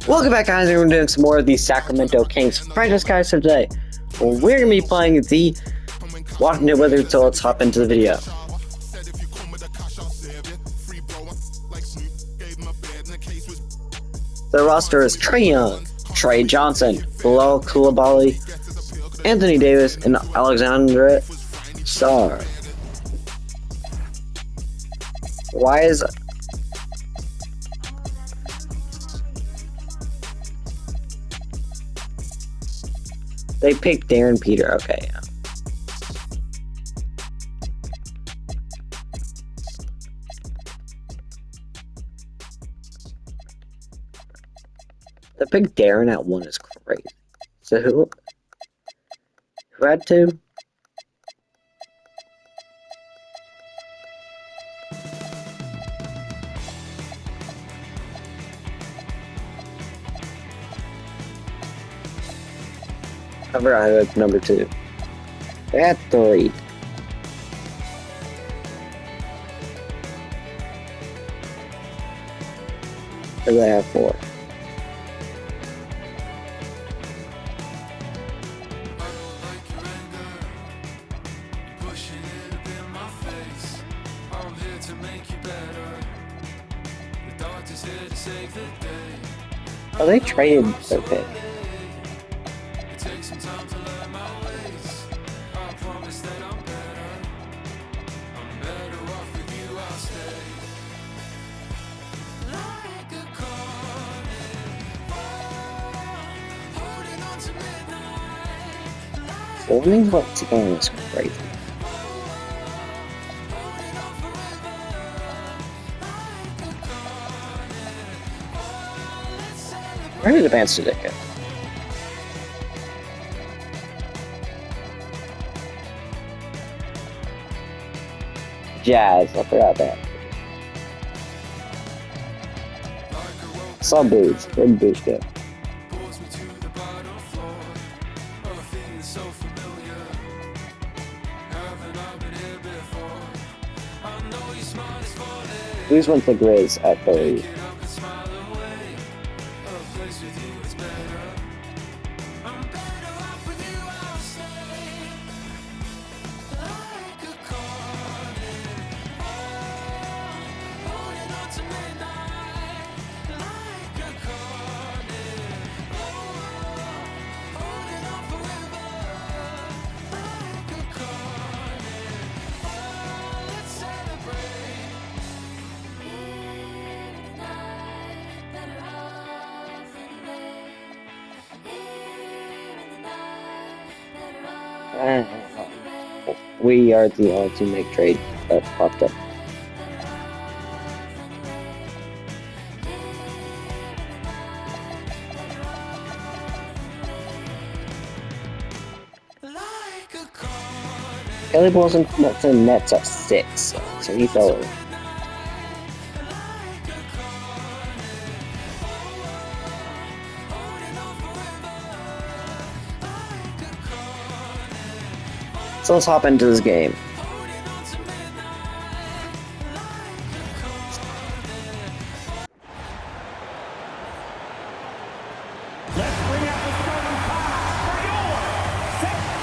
Welcome back, guys, and we're doing some more of the Sacramento Kings franchise, guys. So today, we're going to be playing the Washington Wizards, so let's hop into the video. The roster is Trae Young, Trey Johnson, Bilal Coulibaly, Anthony Davis, and Alexandre Sarr. Why is... They picked Darren Peter, okay, yeah. They picked Darren at 1 is crazy. So who had 2? I forgot who had number 2. They had 3. Or they have 4. Oh, they traded their pick. Forming what's going is crazy. Where did Advance Ticket? Jazz, I forgot that. Saw Boots. Where'd Boots go? Boots went to Grizz at 30. We are the only to make trade that popped up. Kelly wasn't to Nets at 6, so he fell over. So let's hop into this game.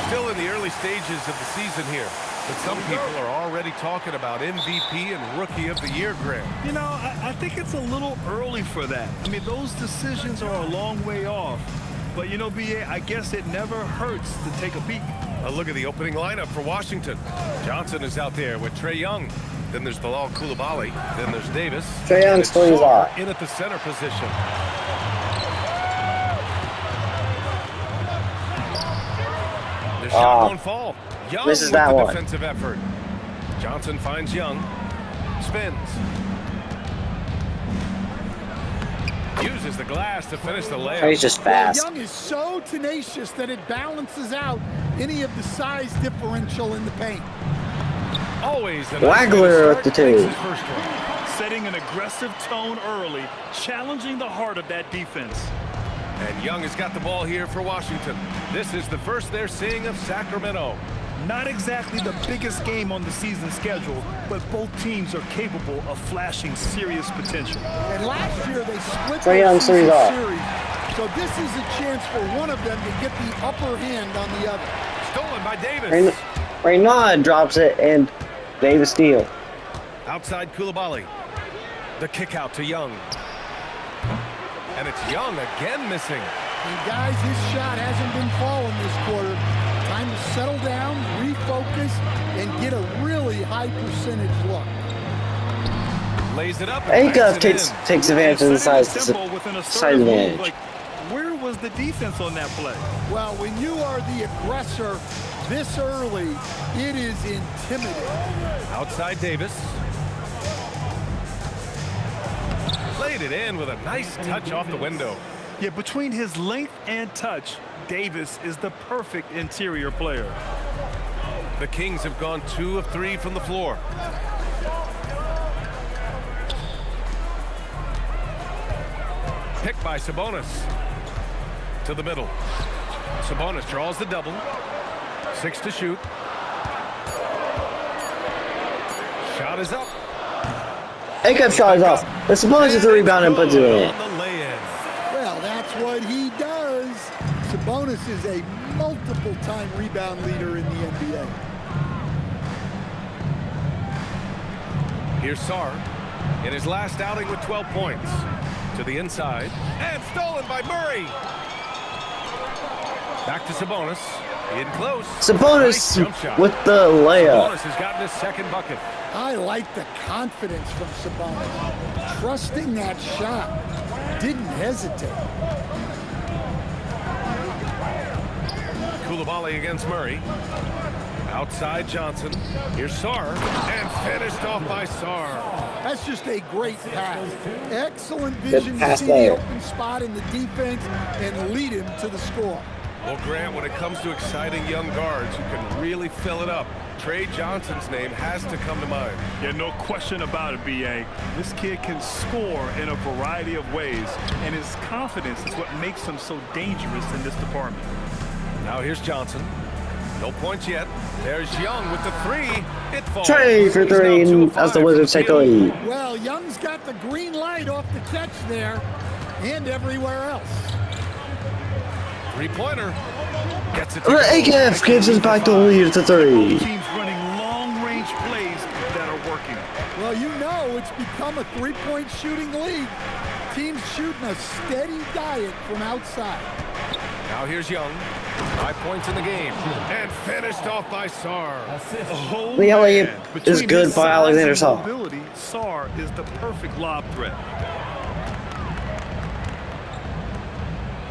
Still in the early stages of the season here, but some people are already talking about MVP and Rookie of the Year, Graham. You know, I think it's a little early for that. I mean, those decisions are a long way off. But, you know, B.A., I guess it never hurts to take a peek. A look at the opening lineup for Washington. Johnson is out there with Trae Young. Then there's Bilal Coulibaly. Then there's Davis. Trae Young swings off. In at the center position. The shot won't fall. Young this is with that the one. Defensive effort. Johnson finds Young. Spins. Uses the glass to finish the layup. He's just fast. Young is so tenacious that it balances out any of the size differential in the paint. Always a Wagler with the 2. Setting an aggressive tone early, challenging the heart of that defense. And Young has got the ball here for Washington. This is the first they're seeing of Sacramento. Not exactly the biggest game on the season schedule, but both teams are capable of flashing serious potential. And last year they split Trae their Young season series off. series. So this is a chance for one of them to get the upper hand on the other. Stolen by Davis. Renaud drops it and Davis steal. Outside Koulibaly. The kick out to Young. And it's Young again missing. And guys, his shot hasn't been falling this quarter. Time to settle down, refocus, and get a really high percentage look. Lays it up. And Acuff banks it takes in. advantage of the Setting size tempo with an size assertive move, advantage. like, where was the defense on that play? Well, when you are the aggressor this early, it is intimidating. Outside Davis. Laid it in with a nice touch off the window. Yeah, between his length and touch, Davis is the perfect interior player. The Kings have gone 2 of 3 from the floor. Picked by Sabonis. To the middle. Sabonis draws the double. 6 to shoot. Shot is up. Acuff shot is off. The Sabonis is a rebound and puts it in. On the lay-in. Well, that's what he does. Sabonis is a multiple-time rebound leader in the NBA. Here's Sarr in his last outing with 12 points. To the inside. And stolen by Murray. Back to Sabonis. In close. Sabonis Nice jump shot. with the layup. Sabonis has gotten his second bucket. I like the confidence from Sabonis. Trusting that shot. Didn't hesitate. Koulibaly against Murray. Outside Johnson. Here's Sarr. And finished off by Sarr. That's just a great pass. Excellent Good vision to pass see there. the open spot in the defense and lead him to the score. Well, Grant, when it comes to exciting young guards who can really fill it up, Trae Johnson's name has to come to mind. Yeah, no question about it, B.A. This kid can score in a variety of ways, and his confidence is what makes him so dangerous in this department. Now here's Johnson. No points yet. There's Young with the 3. It falls. Trae for He's now 3 2 of as the 5 Wizards from take the field. lead. Well, Young's got the green light off the catch there and everywhere else. 3-pointer. Gets it to Acuff gives us back the lead to 3. Teams running long-range plays that are working. Well, you know it's become a three-point shooting league. Teams shooting a steady diet from outside. Now here's Young. 5 points in the game. And finished off by Sarr. Oh, The alley-oop man. is Between good his by size Alexander and Sarr. mobility, Sarr is the perfect lob threat.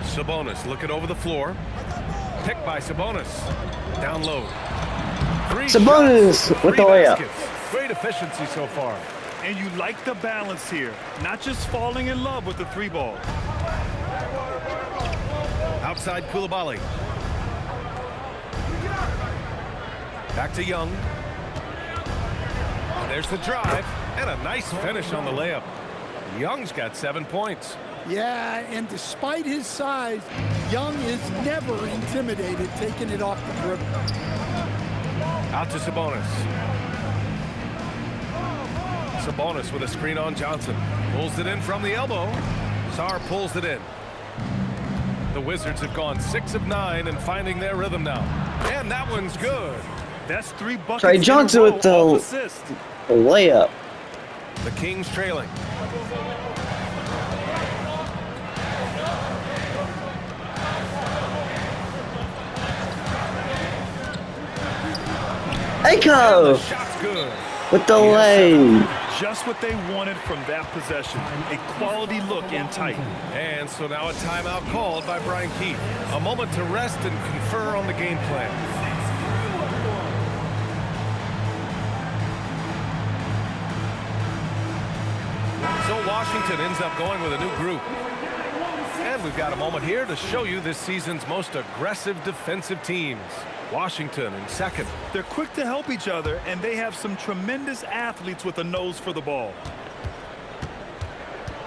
Sabonis looking over the floor. Picked by Sabonis. Down low. 3 Sabonis shots, with 3 the layup. baskets. Great efficiency so far. And you like the balance here. Not just falling in love with the 3-ball. Outside Koulibaly. Back to Young. And there's the drive. And a nice finish on the layup. Young's got 7 points. Yeah, and despite his size, Young is never intimidated taking it off the dribble. Out to Sabonis. Sabonis with a screen on Johnson. Pulls it in from the elbow. Sarr pulls it in. The Wizards have gone 6 of 9 and finding their rhythm now. And that one's good. That's 3 buckets. Trae in a Johnson row with the- off assist. Layup. The Kings trailing. Acuff Shot's good. with the lay. Just what they wanted from that possession. A quality look and tight. And so now a timeout called by Brian Keefe. A moment to rest and confer on the game plan. So Washington ends up going with a new group. And we've got a moment here to show you this season's most aggressive defensive teams. Washington in second. They're quick to help each other, and they have some tremendous athletes with a nose for the ball.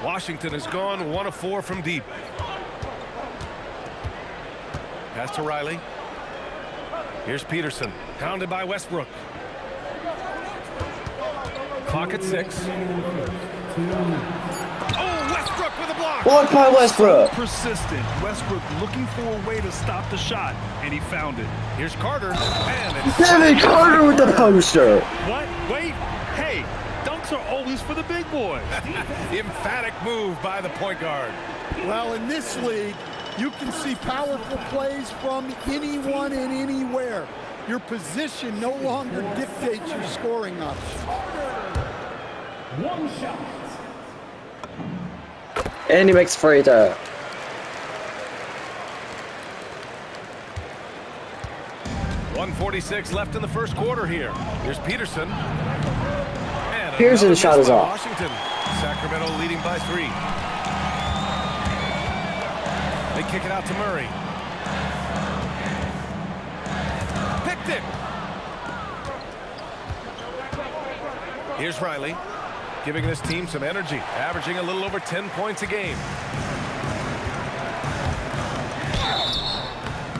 Washington has gone 1 of 4 from deep. Pass to Riley. Here's Peterson, pounded by Westbrook. Clock at 6. Oh, Westbrook with a block. Blocked by Westbrook. Persistent. Westbrook looking for a way to stop the shot, and he found it. Here's Carter, and it's Devin Carter with the poster. What? Wait. Hey, dunks are always for the big boys. emphatic move by the point guard. Well, in this league, you can see powerful plays from anyone and anywhere. Your position no longer dictates your scoring option. One shot. And he makes free throw. .146 left in the first quarter here. Here's Peterson. And Peterson's shot is by off. Washington. Sacramento leading by 3. They kick it out to Murray. Picked it. Here's Riley, giving this team some energy, averaging a little over 10 points a game.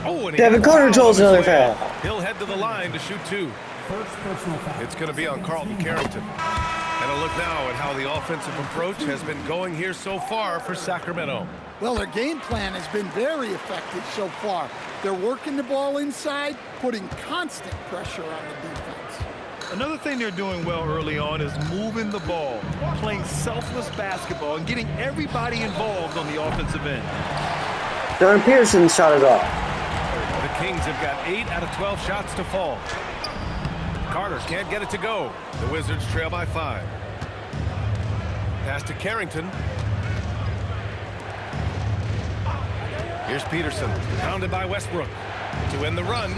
Oh, and Devin Carter draws another foul. He'll head to the line to shoot 2. First personal foul. It's going to be on Carlton Carrington. And a look now at how the offensive approach has been going here so far for Sacramento. Well, their game plan has been very effective so far. They're working the ball inside, putting constant pressure on the defense. Another thing they're doing well early on is moving the ball, playing selfless basketball, and getting everybody involved on the offensive end. Jordan Peterson's shot is off. The Kings have got 8 out of 12 shots to fall. Carter can't get it to go. The Wizards trail by 5. Pass to Carrington. Here's Peterson, pounded by Westbrook. To end the run.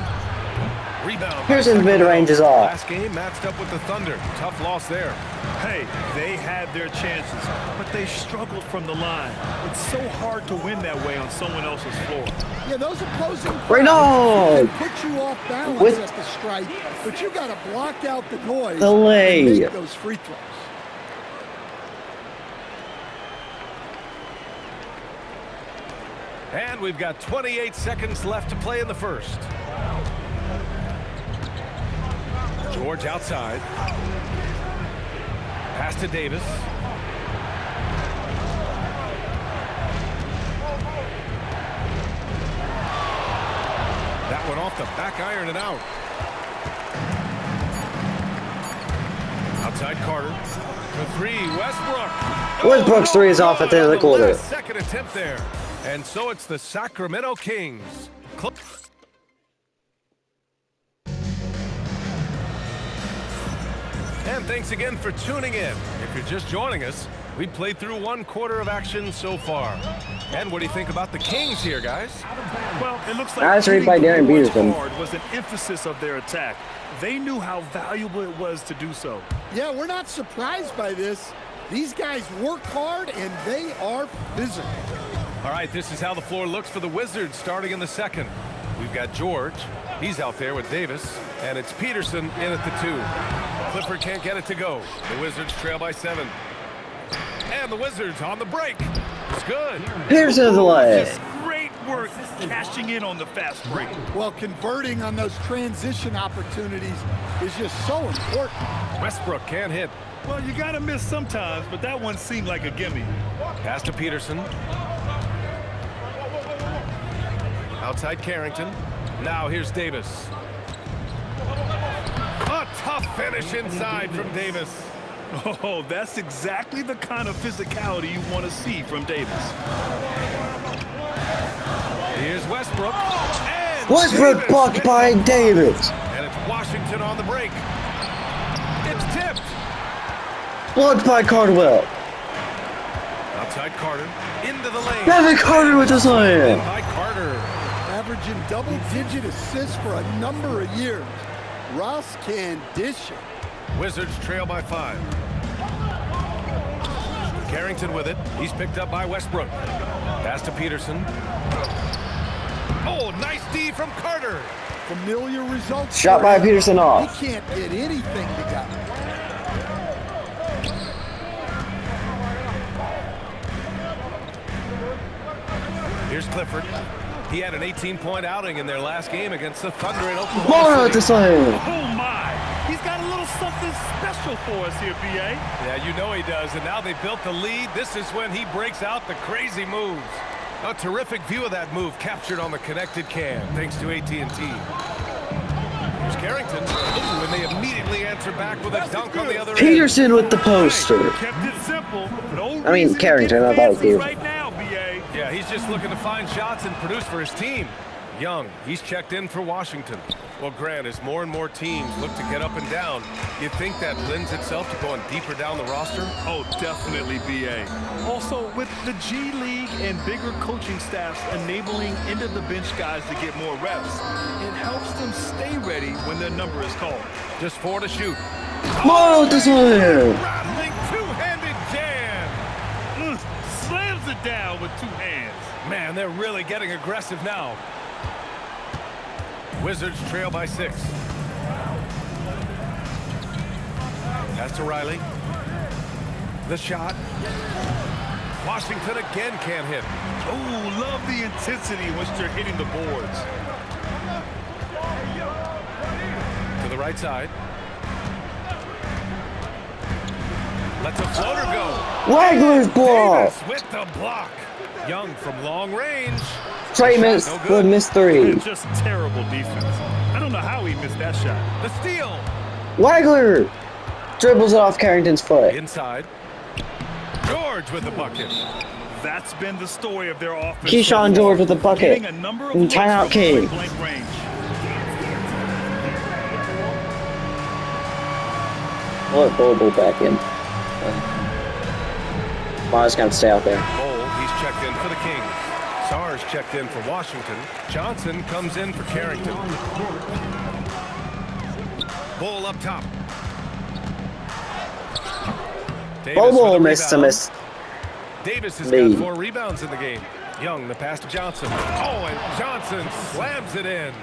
Rebound. Peterson's mid-range is off. Last game matched up with the Thunder. Tough loss there. Hey, they had their chances, but they struggled from the line. It's so hard to win that way on someone else's floor. Yeah, those opposing Renaud! can put you off balance With- at the strike, but you got to block out the noise The lay. and make those free throws. And we've got 28 seconds left to play in the first. George outside. Pass to Davis. That one off the back iron and out. Outside Carter. For 3, Westbrook. Westbrook's 3 is off at the end of the On quarter. last second attempt there. And so it's the Sacramento Kings. And thanks again for tuning in. If you're just joining us, we played through 1 quarter of action so far. And what do you think about the Kings here, guys? Well, it looks like That's read by hitting Darren the boards Peterson. hard was an emphasis of their attack. They knew how valuable it was to do so. Yeah, we're not surprised by this. These guys work hard, and they are physical. All right, this is how the floor looks for the Wizards starting in the second. We've got George. He's out there with Davis. And it's Peterson in at the 2. Clifford can't get it to go. The Wizards trail by 7. And the Wizards on the break. It's good. Peterson of the leg. Just great work cashing in on the fast break. Well, converting on those transition opportunities is just so important. Westbrook can't hit. Well, you got to miss sometimes, but that one seemed like a gimme. Pass to Peterson. Outside Carrington. Now here's Davis. A tough finish inside from Davis. Oh, that's exactly the kind of physicality you want to see from Davis. Here's Westbrook. And Westbrook Davis blocked hits by the block. Davis. And it's Washington on the break. It's tipped. Blocked by Cardwell. Outside Carter. Into the lane. Devin Carter with the In slam. by Carter. Averaging double-digit assists for a number of years. Russ can dish it. Wizards trail by 5. Carrington with it. He's picked up by Westbrook. Pass to Peterson. Oh, nice D from Carter. Familiar results. Shot for by him. Peterson off. He can't get anything together. Here's Clifford. He had an 18-point outing in their last game against the Thunder in Oklahoma Moro at the City. slam. Oh my! He's got a little something special for us here, BA. Yeah, you know he does, and now they built the lead. This is when he breaks out the crazy moves. A terrific view of that move captured on the connected cam, thanks to AT&T. Here's Carrington. Ooh, and they immediately answer back with a dunk on the other end. Peterson with the poster. Kept it simple. No I mean, reason to Carrington, get I thought fancy you. right now, BA. Yeah, he's just looking to find shots and produce for his team. Young, he's checked in for Washington. Well, Grant, as more and more teams look to get up and down, you think that lends itself to going deeper down the roster? Oh, definitely, BA. Also, with the G League and bigger coaching staffs enabling end-of-the-bench guys to get more reps, it helps them stay ready when their number is called. Just 4 to shoot. Moro at the slam. Rattling two-handed jam. Slams it down with two hands. Man, they're really getting aggressive now. Wizards trail by 6. Pass to Riley. The shot. Washington again can't hit. Oh, love the intensity in which they're hitting the boards. To the right side. Lets a floater go. Wagner's ball. Davis with the block. Young from long range. Trey missed No the good. missed 3. Just terrible defense. I don't know how he missed that shot. The steal. Wagner dribbles it off Carrington's foot. Inside. George with the bucket. That's been the story of their offense. Keyshawn George with the bucket. Getting a number of And looks timeout from King. point-blank range. Let Bobo back in. Miles gonna stay out there. Bowl, he's checked in for the Kings. Sars checked in for Washington. Johnson comes in for Carrington. Bowl up top. Davis with Bobo a missed a rebound. miss. Davis has lead. got 4 rebounds in the game. Young, the pass to Johnson. Oh, and Johnson slams it in.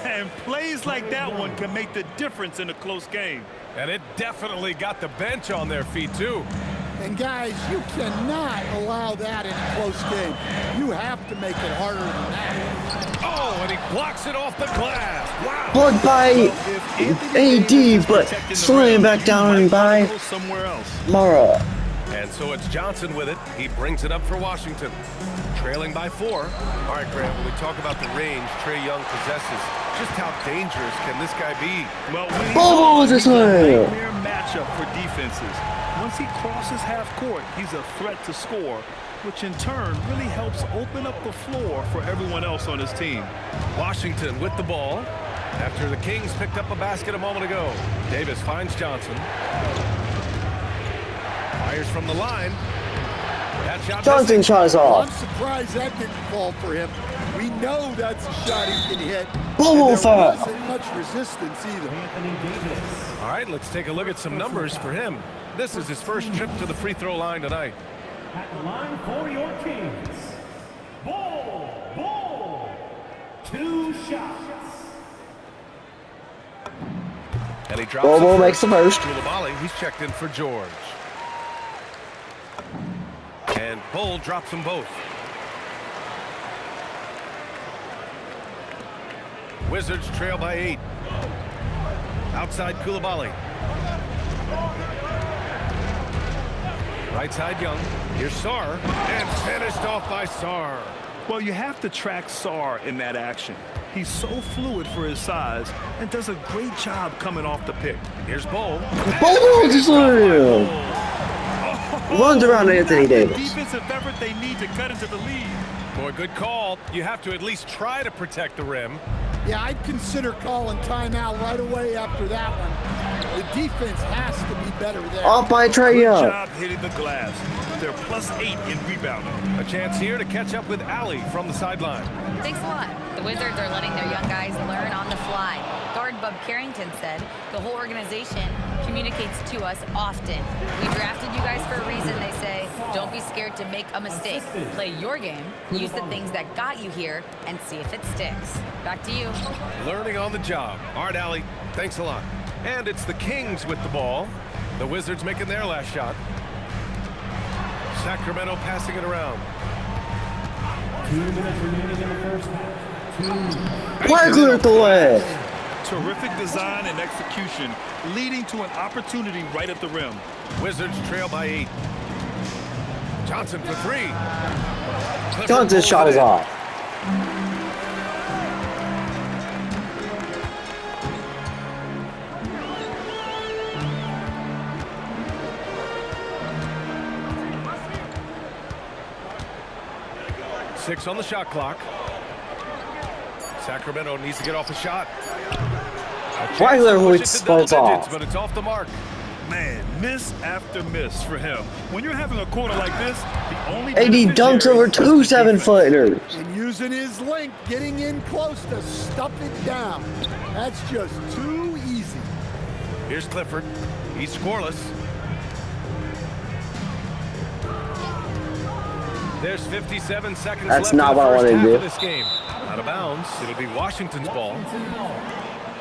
And plays like that one can make the difference in a close game. And it definitely got the bench on their feet, too. And guys, you cannot allow that in a close game. You have to make it harder than that. Oh, and he blocks it off the glass. Wow. Blood by If Anthony AD, but protecting the slammed rim, back he down might by go somewhere else. Mara. And so it's Johnson with it. He brings it up for Washington. Trailing by 4. All right, Grant, when we talk about the range Trae Young possesses, just how dangerous can this guy be? Well, when he's Bobo on, with the he's a slam. nightmare matchup for defenses. Once he crosses half court, he's a threat to score, which in turn really helps open up the floor for everyone else on his team. Washington with the ball. After the Kings picked up a basket a moment ago. Davis finds Johnson. Fires from the line. That shot Johnson shot is I'm off. surprised that didn't fall for him. We know that's a shot he can hit. Bobo And there foul. wasn't much resistance either. Anthony Davis. All right, let's take a look at some numbers for him. This is his first trip to the free throw line tonight. At the line for your Kings. Ball. 2 shots. And he drops Bobo it makes the first. Coulibaly, he's checked in for George. And Bull drops them both. Wizards trail by 8. Outside Coulibaly. Right side Young. Here's Sarr. And finished off by Sarr. Well, you have to track Sarr in that action. He's so fluid for his size and does a great job coming off the pick. Here's Bull. Bobo with the slam. Runs around Anthony The Davis. defensive effort they need to cut into the lead. Boy, good call. You have to at least try to protect the rim. Yeah, I'd consider calling timeout right away after that one. The defense has to be better there. Off by Trae Good Young. job hitting the glass. They're +8 in rebounding. A chance here to catch up with Allie from the sideline. Thanks a lot. The Wizards are letting their young guys learn on the fly. Guard Bub Carrington said the whole organization communicates to us often. We drafted you guys for a reason, they say. Don't be scared to make a mistake. Play your game, use the things that got you here, and see if it sticks. Back to you. Learning on the job. All right, Allie, thanks a lot. And it's the Kings with the ball. The Wizards making their last shot. Sacramento passing it around. 2 minutes remaining in the first half. Wagler at the leg. Terrific design and execution, leading to an opportunity right at the rim. Wizards trail by 8. Johnson for 3. Clifford Johnson's pulls shot it is in. off. Six on the shot clock. Sacramento needs to get off a shot. Wagler who Push it to double explodes digits, off. but it's off the mark. Man, miss after miss for him. When you're having a corner like this, the only AD dunks over 2 7-footers. And using his length, getting in close to stuff it down. That's just too easy. Here's Clifford. He's scoreless. There's 57 seconds That's left not in the what I first wanted to half do. of this game. Out of bounds. It'll be Washington's ball.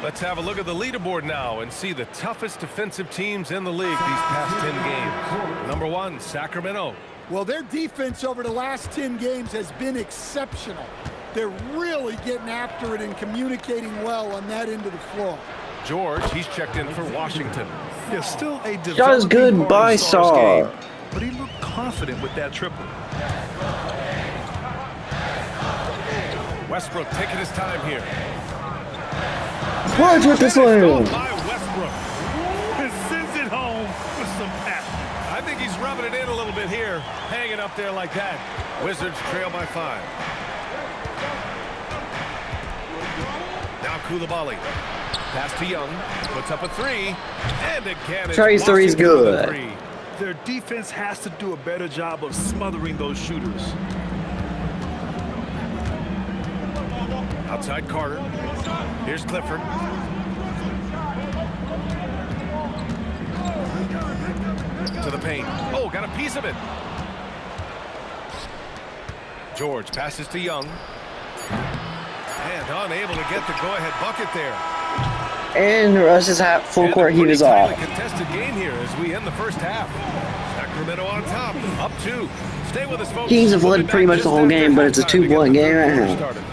Let's have a look at the leaderboard now and see the toughest defensive teams in the league these past 10 games. Number 1, Sacramento. Well, their defense over the last 10 games has been exceptional. They're really getting after it and communicating well on that end of the floor. George, he's checked in for Washington. Yeah, still a Shot is good developing part by of the Stars' Sarr. game, but he looked confident with that triple. Westbrook taking his time here. George with the Finished off slam. by Westbrook. And sends it home with some passion. I think he's rubbing it in a little bit here, hanging up there like that. Wizards trail by 5. Now Coulibaly. Pass to Young. Puts up a 3. And again, it's Trey's three's Washington with a good. 3. Their defense has to do a better job of smothering those shooters. Outside Carter. Here's Clifford. To the paint. Oh, got a piece of it. George passes to Young. And unable to get the go-ahead bucket there. And the rest is half full And court a heat pretty is off. tightly contested game here as we end the first half. Sacramento on top, up 2. Stay with us, folks. Kings have We'll led be pretty back much the just whole after game, but it's a halftime to get 2-point the game third right quarter now. started.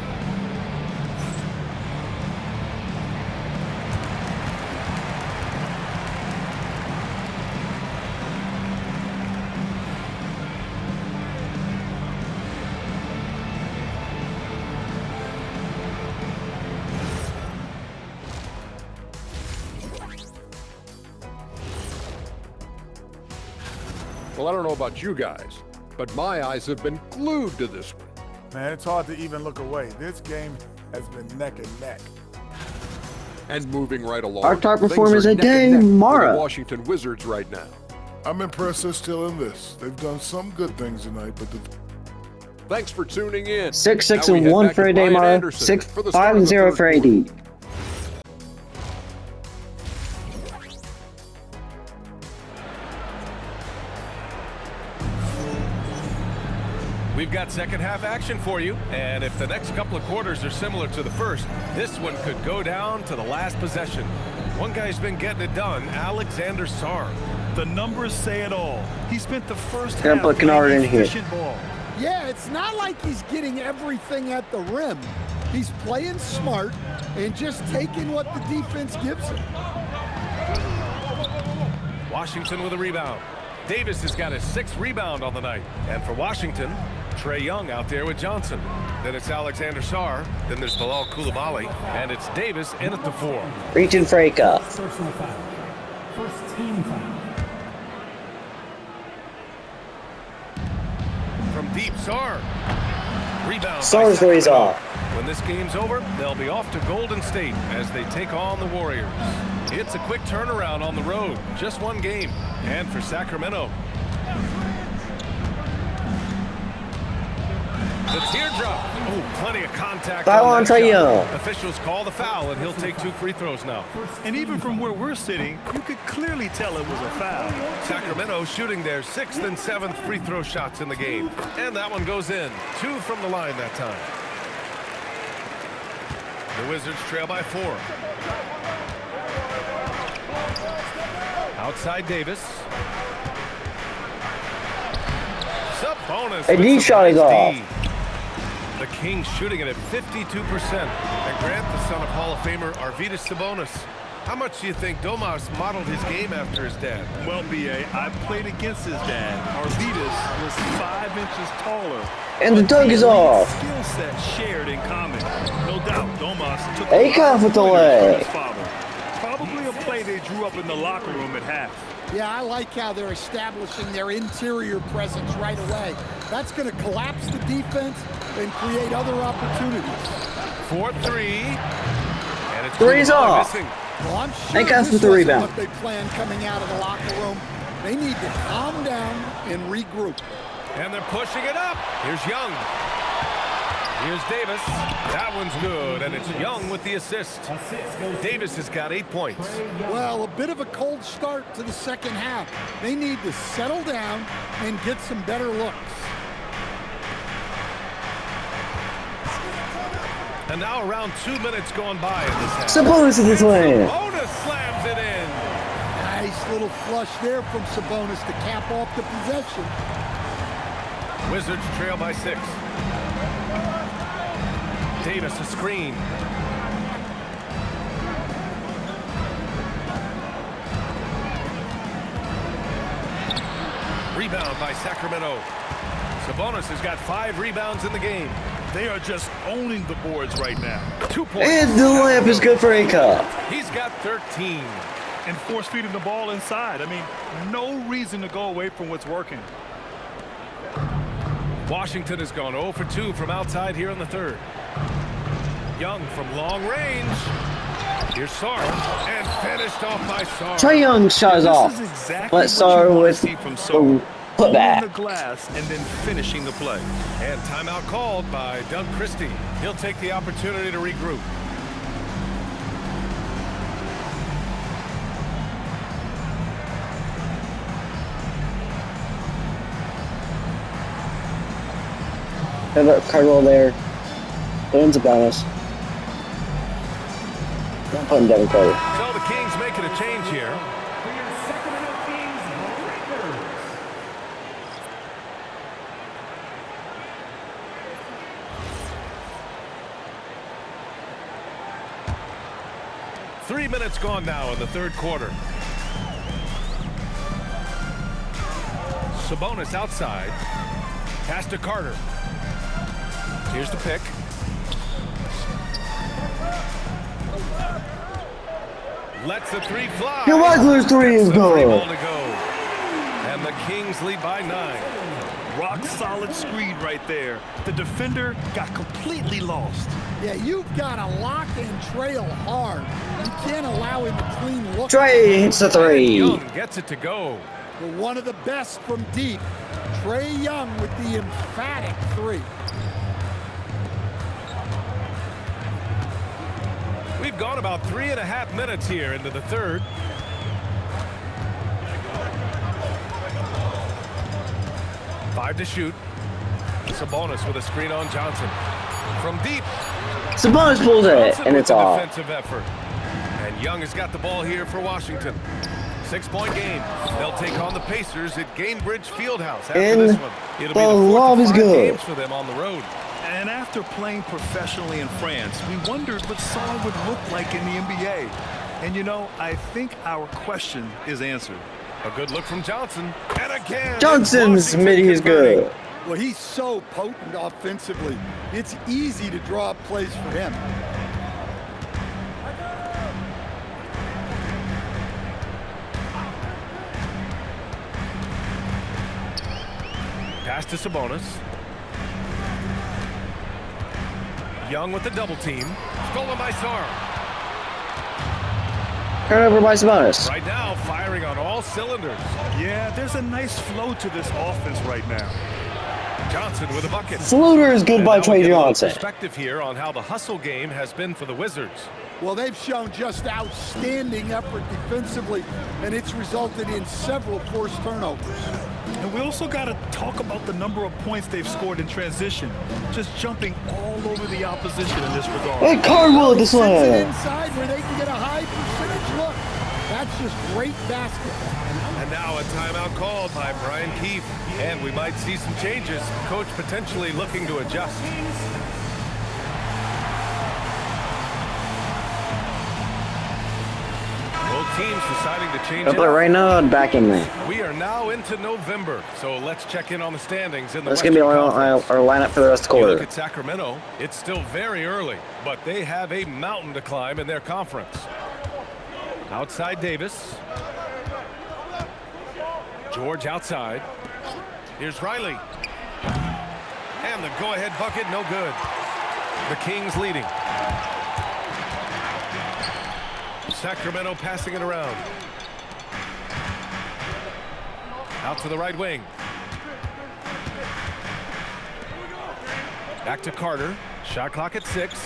Well, I don't know about you guys, but my eyes have been glued to this one. Man, it's hard to even look away. This game has been neck and neck. And moving right along. Our top things performer is are neck and neck for Mara. the Washington Wizards right now. I'm impressed they're still in this. They've done some good things tonight, but Thanks for tuning in. 6, 6, Now we and head 1 back for to AD Brian Mara. Anderson 6, for the 5, start and of the 0 third for AD. quarter. We've got second half action for you, and if the next couple of quarters are similar to the first, this one could go down to the last possession. One guy's been getting it done, Alexander Sarr. The numbers say it all. He spent the first Gotta half put Kennard playing in here. efficient ball. Yeah, it's not like he's getting everything at the rim. He's playing smart and just taking what the defense gives him. Washington with a rebound. Davis has got his 6th rebound on the night. And for Washington, Trae Young out there with Johnson. Then it's Alexander Sarr. Then there's Bilal Coulibaly. And it's Davis in at the 4. Reaching for a cup. Personal foul. First team foul. From deep, Sarr. Rebound. Sarr's by three's Sacramento. off. When this game's over, they'll be off to Golden State as they take on the Warriors. It's a quick turnaround on the road. Just one game. And for Sacramento, the teardrop. Oh, plenty of contact. Foul on that Trae shot. Young. Officials call the foul, and he'll take 2 free throws now. And even from where we're sitting, you could clearly tell it was a foul. Sacramento shooting their 6th and 7th free throw shots in the game. And that one goes in. 2 from the line that time. The Wizards trail by 4. Outside Davis. Sabonis. A with D some shot is nice off. D. The Kings shooting it at 52%. And Grant, the son of Hall of Famer Arvydas Sabonis. How much do you think Domas modeled his game after his dad? Well, B.A., I played against his dad. Arvydas was 5 inches taller. And the dunk is off. Skill set shared in common. No doubt, Domas took Akov with the leg. his father. Probably a play they drew up in the locker room at half. Yeah, I like how they're establishing their interior presence right away. That's going to collapse the defense and create other opportunities. 4-3. And it's Three's off. missing. Well, I'm sure Akov this with the wasn't rebound. what they planned coming out of the locker room. They need to calm down and regroup. And they're pushing it up. Here's Young. Here's Davis. That one's good, and it's Young with the assist. Davis has got 8 points. Well, a bit of a cold start to the second half. They need to settle down and get some better looks. And now around 2 minutes gone by in this half. Sabonis in this lane. Sabonis slams it in. Nice little flush there from Sabonis to cap off the possession. Wizards trail by 6. Davis a screen. Rebound by Sacramento. Sabonis has got 5 rebounds in the game. They are just owning the boards right now. 2 points. And the layup is good for Akov. He's got 13. And force feeding the ball inside. I mean, no reason to go away from what's working. Washington has gone 0 for 2 from outside here in the third. Young from long range. Here's Sarr. And finished off by Sarr. Trae Young shot is off. This is exactly Let's what you start want with to see from Sarr. put Owning back. the glass and then finishing the play. And timeout called by Doug Christie. He'll take the opportunity to regroup. Have a card roll there. Wins a bonus. Don't put him Devin Carter. So the Kings making a change here. For your Sacramento Kings Breakers. 3 minutes gone now in the third quarter. Sabonis outside. Pass to Carter. Here's the pick. Lets the 3 fly. Your Wagler's 3 is Gets the 3 ball good. to go. And the Kings lead by 9. Rock solid screen right there. The defender got completely lost. Yeah, you've got to lock and trail hard. You can't allow him to clean look. Trae hits the 3. Young gets it to go. But one of the best from deep. Trae Young with the emphatic 3. We've gone about 3.5 minutes here into the third. Five to shoot. Sabonis with a screen on Johnson. From deep. Sabonis pulls it, Johnson and with it's the off. defensive effort. And Young has got the ball here for Washington. 6-point game. They'll take on the Pacers at Gainbridge Fieldhouse after And this one. It'll be the the lob is 4th of 5 good. games for them on the road. And after playing professionally in France, we wondered what Sarr would look like in the NBA. And you know, I think our question is answered. A good look from Johnson. And again. Johnson's Washington midi is converting. good. Well, he's so potent offensively. It's easy to draw up plays for him. Pass to Sabonis. Young with the double team. Stolen by Sarr. Turnover by Sabonis. Right now, firing on all cylinders. Yeah, there's a nice flow to this offense right now. Johnson with a bucket. Floater is good And by now we Trae get a little Johnson. Perspective here on how the hustle game has been for the Wizards. Well, they've shown just outstanding effort defensively, and it's resulted in several forced turnovers. And we also got to talk about the number of points they've scored in transition. Just jumping all over the opposition in this regard. And Cardwell at the Sits it slam. inside where they can get a high percentage look. That's just great basketball. And now a timeout called by Brian Keefe. And we might see some changes. Coach potentially looking to adjust. teams deciding to change Go it play up. right now and back in there. We are now into November, so let's check in on the standings in the That's going to be Western our Conference. lineup for the rest of the You look quarter. at Sacramento, it's still very early, but they have a mountain to climb in their conference. Outside Davis. George outside. Here's Riley. And the go-ahead bucket, no good. The Kings leading. Sacramento passing it around. Out to the right wing. Back to Carter. Shot clock at 6.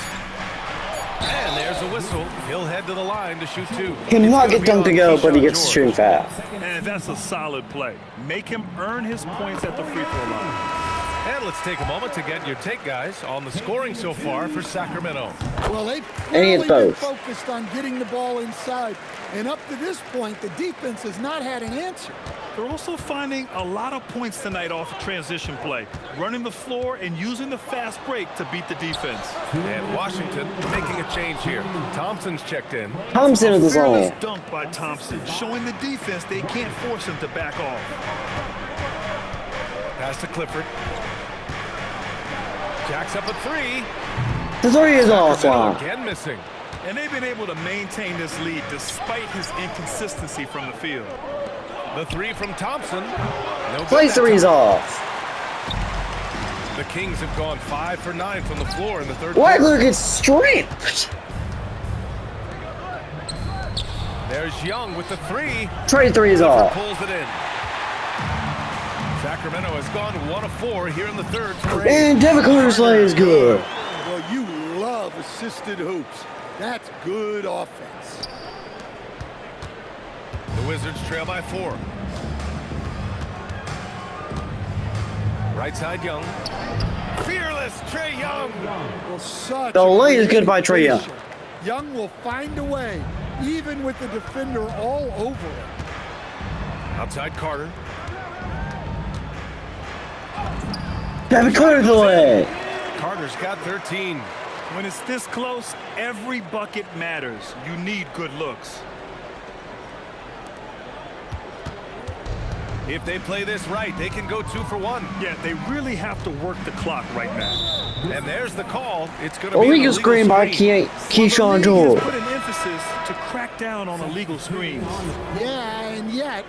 And there's a whistle. He'll head to the line to shoot 2. Cannot It's get gonna dunked to be go, on but he Keyshawn gets George. shooting foul. And that's a solid play. Make him earn his points at the free throw line. And let's take a moment to get your take, guys, on the scoring so far for Sacramento. Well, they've And he hits clearly been both. focused on getting the ball inside. And up to this point, the defense has not had an answer. They're also finding a lot of points tonight off transition play, running the floor and using the fast break to beat the defense. And Washington making a change here. Thompson's checked in. Thompson A with the fearless zone. dunk by Thompson, showing the defense they can't force him to back off. Pass to Clifford. Jacks up a 3. The three is off. Sacramento again missing. And they've been able to maintain this lead despite his inconsistency from the field. The 3 from Thompson. No good Play that three's time. off. The Kings have gone 5 for 9 from the floor in the third Wagler quarter. gets stripped. There's Young with the 3. Trey three is Clifford off. pulls it in. Sacramento has gone 1 of 4 here in the third. And Devin Carter's play is good. Well, you love assisted hoops. That's good offense. The Wizards trail by 4. Right side Young. Fearless Trae Young. Well, such The a lay is great good by Trae Young. finisher. Young will find a way, even with the defender all over him. Outside Carter. Devin Carter the lay. Carter's got 13. When it's this close, every bucket matters. You need good looks. If they play this right, they can go 2 for 1. Yeah, they really have to work the clock right now. And there's the call. It's going to be Illegal an screen by screen. Keyshawn The league George. has put an emphasis to crack down on illegal screens. Yeah, and yet,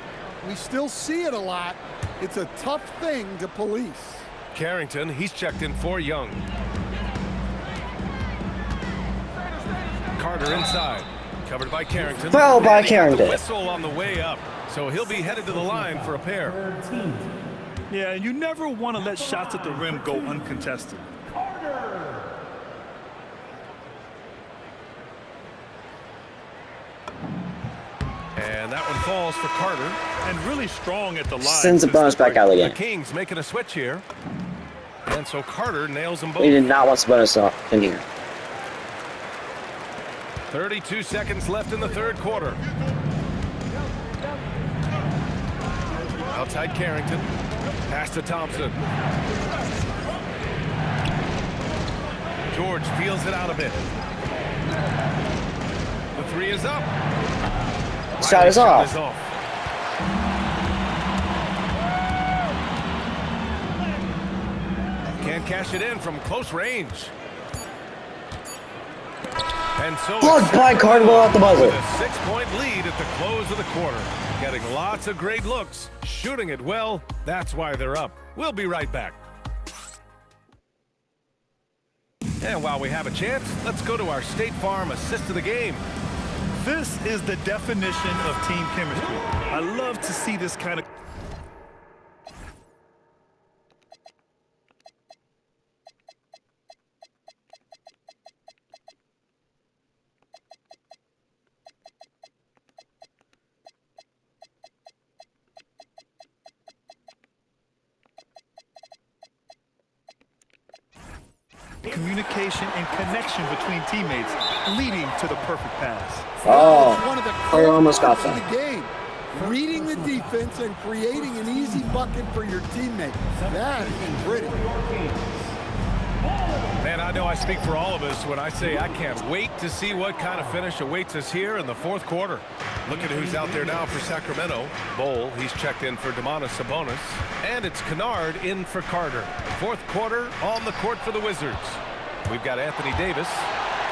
we still see it a lot. It's a tough thing to police. Carrington, he's checked in for Young. Carter inside. Covered by Carrington. Foul by And he got the Carrington. Whistle on the way up. So he'll be headed to the line for a pair. Yeah, and you never want to let shots at the rim go uncontested. And that one falls for Carter. And really strong at the line. Sends a since bonus the back break. out The again. Kings making a switch here. And so Carter nails them both. We did not want bonus off in here. 32 seconds left in the third quarter. Outside Carrington. Pass to Thompson. George feels it out a bit. The 3 is up. Shot is Riley's off. Can't cash it in from close range. And so Blocked by Cardwell at the buzzer. with a 6-point lead at the close of the quarter. Getting lots of great looks, shooting it well. That's why they're up. We'll be right back. And while we have a chance, let's go to our State Farm assist of the game. This is the definition of team chemistry. I love to see this kind of... communication and connection between teammates, leading to the perfect pass. Oh, It's one of the I almost got core that. parts of the game. Reading the defense and creating an easy bucket for your teammate. That is pretty. Man, I know I speak for all of us when I say I can't wait to see what kind of finish awaits us here in the fourth quarter. Look at who's out there now for Sacramento. Bowl, he's checked in for Domantas Sabonis. And it's Kennard in for Carter. Fourth quarter on the court for the Wizards. We've got Anthony Davis,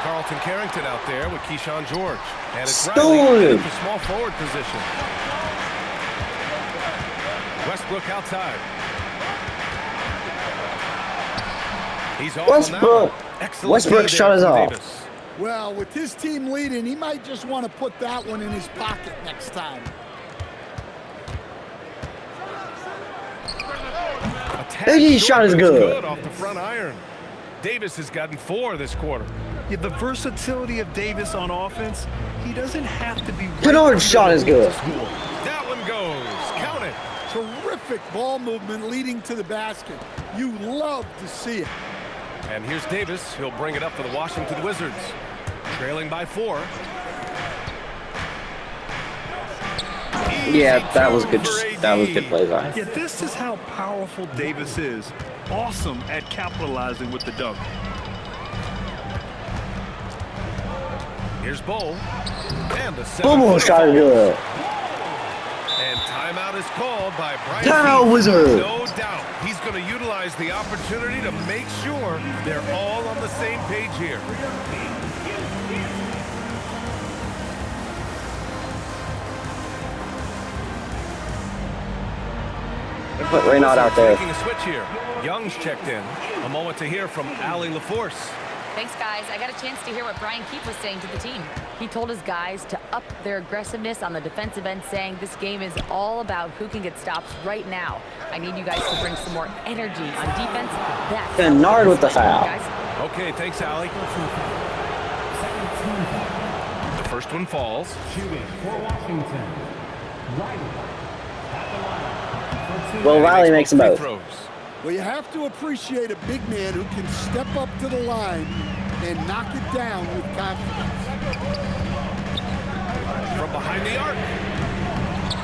Carlton Carrington out there with Keyshawn George. And it's Riley in the small forward position. Westbrook outside. He's off Westbrook. Westbrook shot us off. Davis. Well, with his team leading, he might just want to put that one in his pocket next time. His shot is good. Off the front iron. Davis has gotten 4 this quarter. Yeah, the versatility of Davis on offense, he doesn't have to be... Kennard's shot is good. That one goes. Count it. Terrific ball movement leading to the basket. You love to see it. And here's Davis. He'll bring it up for the Washington Wizards. Trailing by 4. Yeah, that was good. That was good play by. Yeah, this is how powerful Davis is. Awesome at capitalizing with the dunk. Here's Bowl. And the Almost shot is good. And timeout is called by Brian. Timeout, Wizard. No doubt he's going to utilize the opportunity to make sure they're all on the same page here. Put Reynaud out there. Making a switch here. Young's checked in. A moment to hear from Allie LaForce. Thanks, guys. I got a chance to hear what Brian Keefe was saying to the team. He told his guys to up their aggressiveness on the defensive end, saying this game is all about who can get stops right now. I need you guys to bring some more energy on defense. That's Kennard with the foul. Guys. Okay, thanks, Allie. The first one falls. Shooting for Washington. Riley. Well, Riley makes them both. Well, you have to appreciate a big man who can step up to the line and knock it down with confidence. From behind the arc.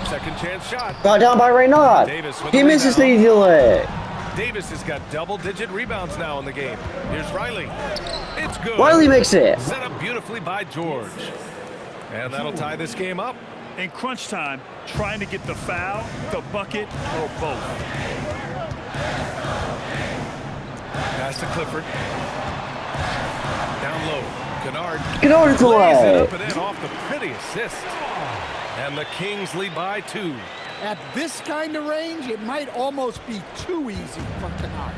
Second chance shot. Got down by Reynaud. He misses the easy leg. Davis has got double-digit rebounds now in the game. Here's Riley. It's good. Riley makes it. Set up beautifully by George. And that'll tie this game up. In crunch time, trying to get the foul, the bucket, or both. Pass to Clifford. Down low. Kennard. Kennard play. Up and in off the pretty assist. And the Kings lead by 2. At this kind of range, it might almost be too easy for Kennard.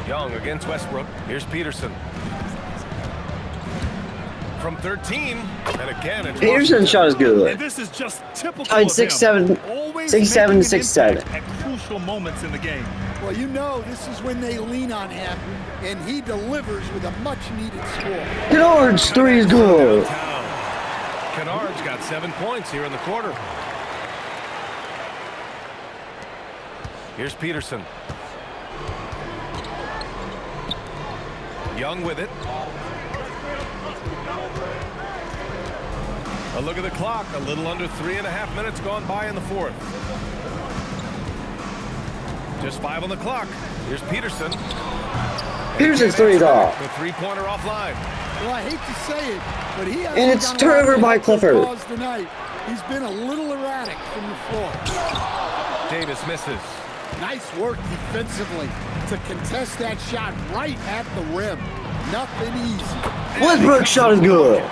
Young against Westbrook. Here's Peterson. From 13, and again, it's Peterson's shot is good. And this is just typical Tied of 6-7, him. Always 6-7, making an 6-7. impact at crucial moments in the game. Well, you know this is when they lean on him, and he delivers with a much-needed score. Kennard's 3 is good. Kennard's got 7 points here in the quarter. Here's Peterson. Young with it. A look at the clock. A little under 3.5 minutes gone by in the fourth. Just 5 on the clock. Here's Peterson. Peterson's 3 is off. The three-pointer offline. Well, I hate to say it, but he hasn't And it's done a lot turnover to by help Clifford. the cause tonight. He's been a little erratic from the floor. Davis misses. Nice work defensively to contest that shot right at the rim. Nothing easy. Westbrook's shot is good.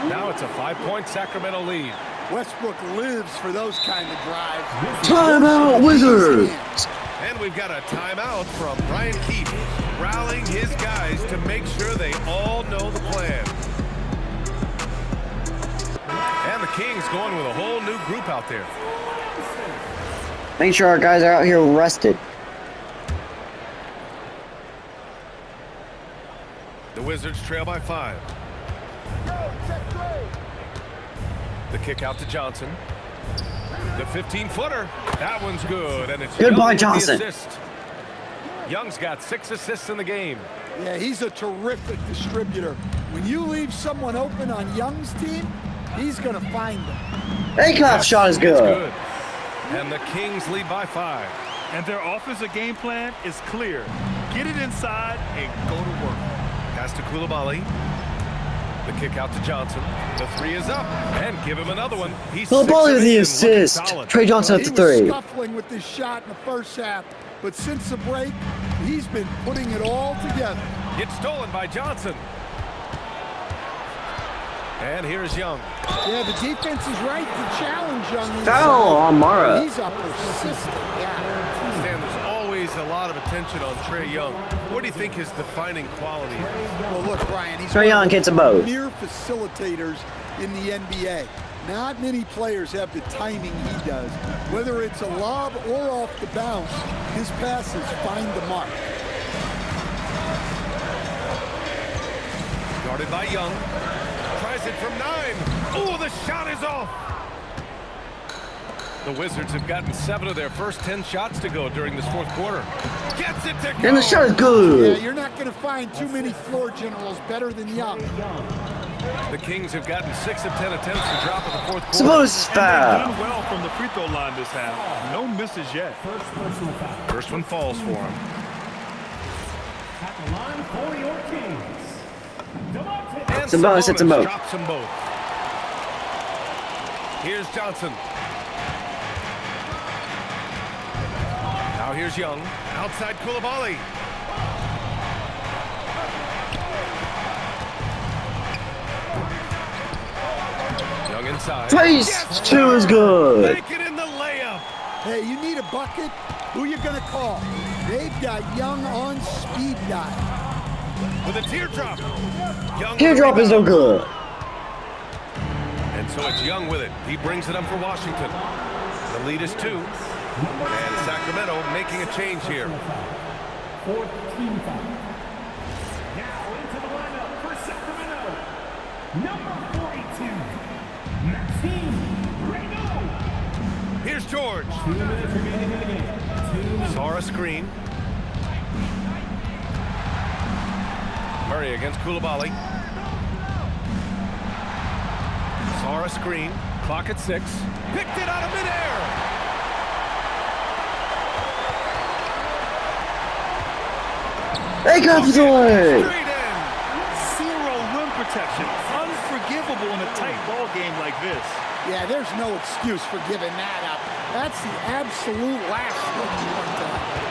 Now it's a 5-point Sacramento lead. Westbrook lives for those kind of drives. Timeout, Wizards. And we've got a timeout from Brian Keefe, rallying his guys to make sure they all know the plan. And the Kings going with a whole new group out there. Make sure our guys are out here rested. The Wizards trail by 5. The kick out to Johnson. The 15-footer. That one's good, and it's Goodbye, Young with the Johnson. assist. Young's got 6 assists in the game. Yeah, he's a terrific distributor. When you leave someone open on Young's team, he's going to find them. Aycock's shot is It's good. And the Kings lead by 5. And their offensive game plan is clear. Get it inside and go to work. Pass to Coulibaly. The kick out to Johnson. The three is up, and give him another one. He's Coulibaly with the 6 of 8 and looking assist. solid. Trey Johnson at He the was three. scuffling with this shot in the first half, but since the break, he's been putting it all together. Gets stolen by Johnson. And here's Young. Yeah, the defense is right to challenge Young. Foul on Mara. He's a persistent guy. Stan, there's always a lot of attention on Trey Young. What do you think his defining quality is? Well, look, Brian, he's Trae Young gets a boat. mere facilitators in the NBA. Not many players have the timing he does. Whether it's a lob or off the bounce, his passes find the mark. Guarded by Young. Tries it from 9. Oh, the shot is off. The Wizards have gotten 7 of their first 10 shots to go during this fourth quarter. Gets it to go. And the shot is Yeah, good. you're not going to find too many floor generals better than Young. The Kings have gotten 6 of 10 attempts to drop in the fourth quarter. Suppose And they've foul. done well from the free throw line this half. No misses yet. First personal foul. First one falls for him. At the line for your Kings. DeMonte. And Sabonis hits them both. drops them both. Here's Johnson. Now here's Young. Outside Coulibaly. Young inside. Trace Yes, two is good. Make it in the layup. Hey, you need a bucket? Who you going to call? They've got Young on speed dial. With a teardrop. Young Teardrop is no good. And so it's Young with it. He brings it up for Washington. The lead is 2. And Sacramento making a change here. Fourth team foul. Now into the lineup for Sacramento. Number 42, Maxime Reno. Here's George. 2 minutes remaining in the game. 2 minutes. Saw a screen. Murray against Coulibaly. Saw a screen. Clock at 6. Picked it out of midair. They got the away. Straight in. Zero rim protection. Unforgivable in a tight ball game like this. Yeah, there's no excuse for giving that up. That's the absolute last thing you want to happen.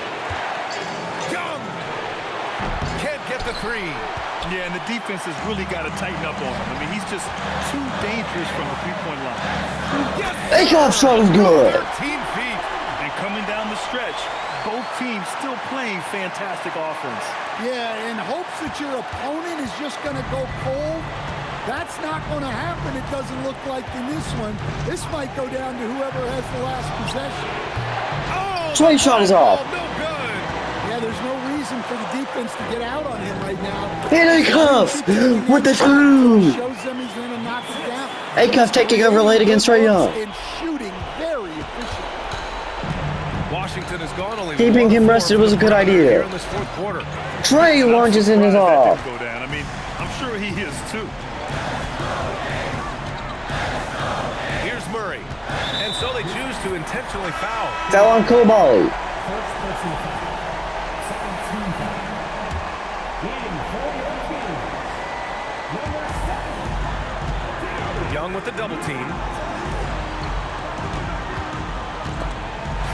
Young can't get the 3. Yeah, and the defense has really got to tighten up on him. I mean, he's just too dangerous from the three-point line. Yes. Acuff shot is good. 13 feet. And coming down the stretch, both teams still playing fantastic offense. Yeah, in hopes that your opponent is just going to go cold. That's not going to happen, it doesn't look like in this one. This might go down to whoever has the last possession. Oh, Trey shot is off. no good. Yeah, there's no reason for the defense to get out on him right now. And Acuff with the 2. Shows them he's going to knock it down. Acuff taking over late against Trae Young. And shooting very efficient. Washington has gone only Keeping him 1-4 rested was a good idea. here in this fourth quarter. Trey launches in his Surprised that off. didn't go down. I mean, I'm sure he is too. Here's Murray. And so they choose to intentionally foul. Foul on Coulibaly. First personal foul. Second team foul. Game for your Kings. Number 7. Young with the double team.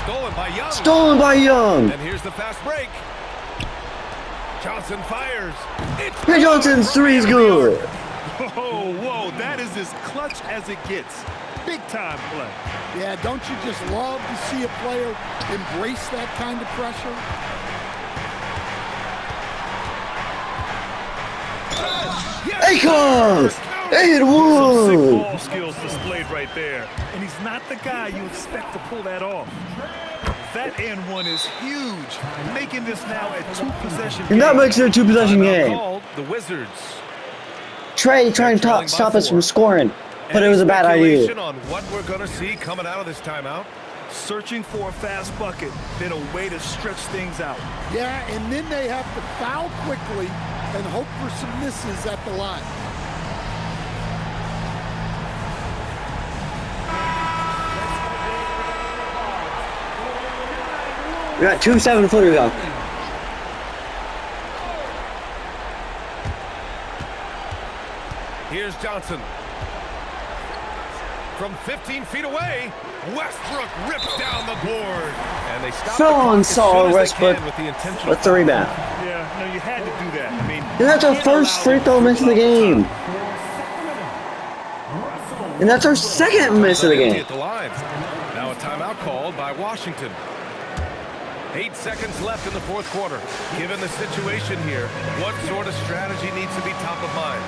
Stolen by Young. Stolen by Young. And here's the fast break. Johnson fires. It's Trey Johnson's 3 is good. Whoa, whoa, that is as clutch as it gets. Big time play. Yeah, don't you just love to see a player embrace that kind of pressure? Acuff. And Some sick one. ball skills displayed right there. And he's not the guy you expect to pull that off. That and one is huge, making this now a 2-possession And that game. makes it a 2-possession game. called the Wizards. Trey trying to stop us from scoring, but it was a bad idea. Speculation on what we're going to see coming out of this timeout? Searching for a fast bucket, then a way to stretch things out. Yeah, and then they have to foul quickly and hope for some misses at the line. We got 2 7-footers out. Here's Johnson. From 15 feet away, Westbrook rips down the board. And they stop Fell on the clock Saul as soon as they Westbrook can with the intention with the rebound. Yeah, no, you had to do that. I mean, And that's our first free throw miss of the game. And that's our second miss of the game. At the line. Now a timeout called by Washington. 8 seconds left in the fourth quarter. Given the situation here, what sort of strategy needs to be top of mind?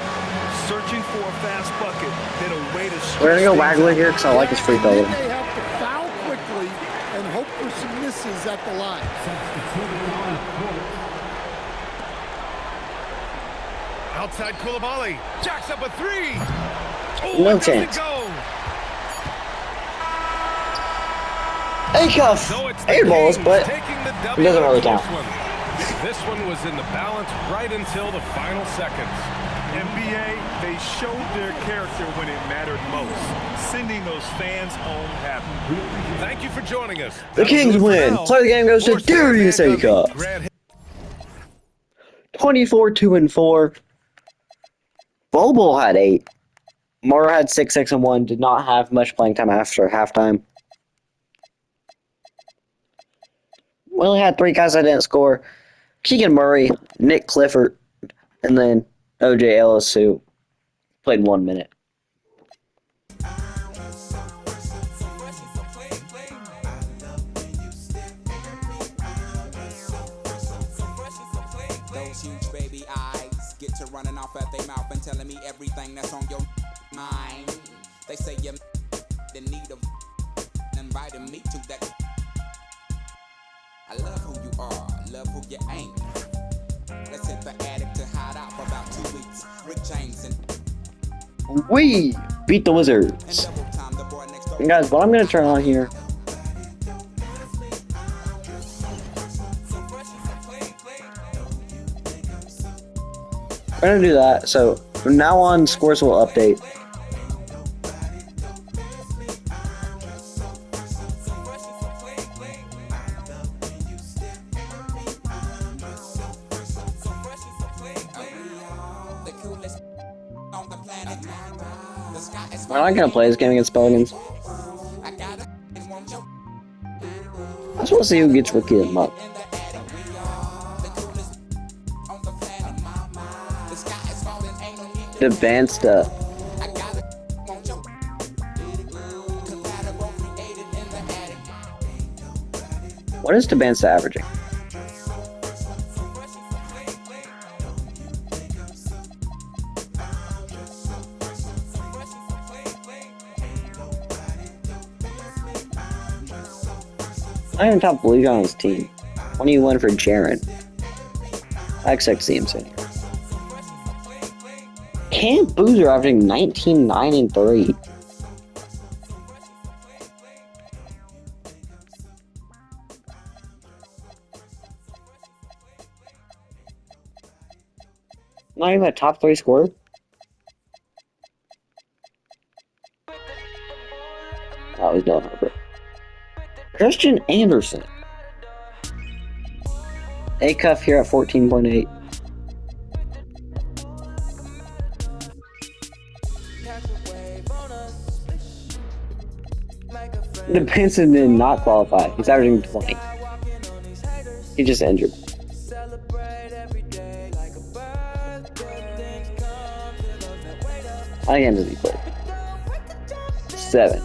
searching for a fast bucket, then a way to... We're going to go Wagler here because I like his free throw. They have to foul quickly and hope for some misses at the line. Outside Koulibaly. Jacks up a three. Oh, No it doesn't chance. go. Acuff So it's the air balls, Kings but taking the it W doesn't in really a close count. one. This one was in the balance right until the final seconds. NBA, they showed their character when it mattered most, sending those fans home happy. Thank you for joining us. The Kings win. Player of the game goes to Darius Acuff. 24-2-4. Bobo had 8. Mara had 6, 6, and 1. Did not have much playing time after halftime. We only had 3 guys that didn't score. Keegan Murray, Nick Clifford, and then OJ Ellis, who played 1 minute. Those huge baby eyes get to running off at their mouth and telling me everything that's on your mind. They say you're in need of inviting me to that. I love who you are, love who you ain't. Let's hit the attic to hide out for about 2 weeks. Rick James and We beat the Wizards. double time the boy next door. And guys, what I'm going to turn on here. We're going to do that. So from now on, scores will update. The coolest on the planet. The sky is We're not going to play this game against Pelicans. I got it. Won't you? I just want to see who gets Rookie of the Month. In the attic, we are the coolest on the planet. The sky is falling, ain't no need to. Advanced stuff. I got it. Won't you? Compatible, created in the attic. What is advanced averaging? I am top league on his team. 21 for Jaren. I expect to see him soon here. Cam Boozer averaging 19, 9, and 3. Not even a top 3 scorer. Oh, he's Dylan Harper. Christian Anderson. Acuff here at 14.8. The Benson did not qualify. He's averaging 20. He just injured. How many games has he played? 7.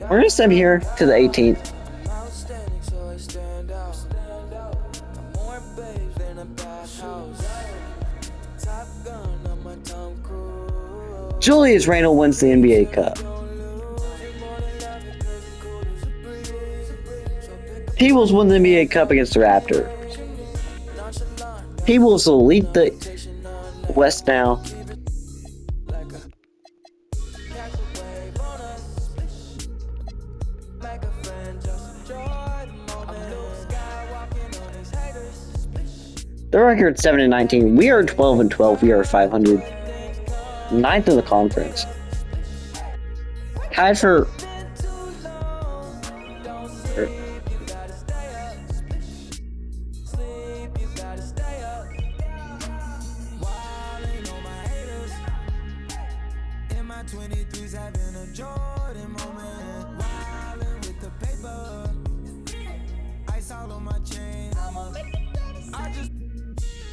We're gonna send him here to the 18th. Julius Randle wins the NBA Cup. T-Wolves won the NBA Cup against the Raptors. T-Wolves will lead the West now. The record 7-19. We are 12-12. We are 500. 9th in the conference. Tied for.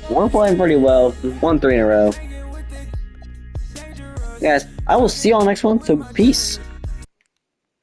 We're playing pretty well. We've won 3 in a row. Guys, I will see you all next one, so peace.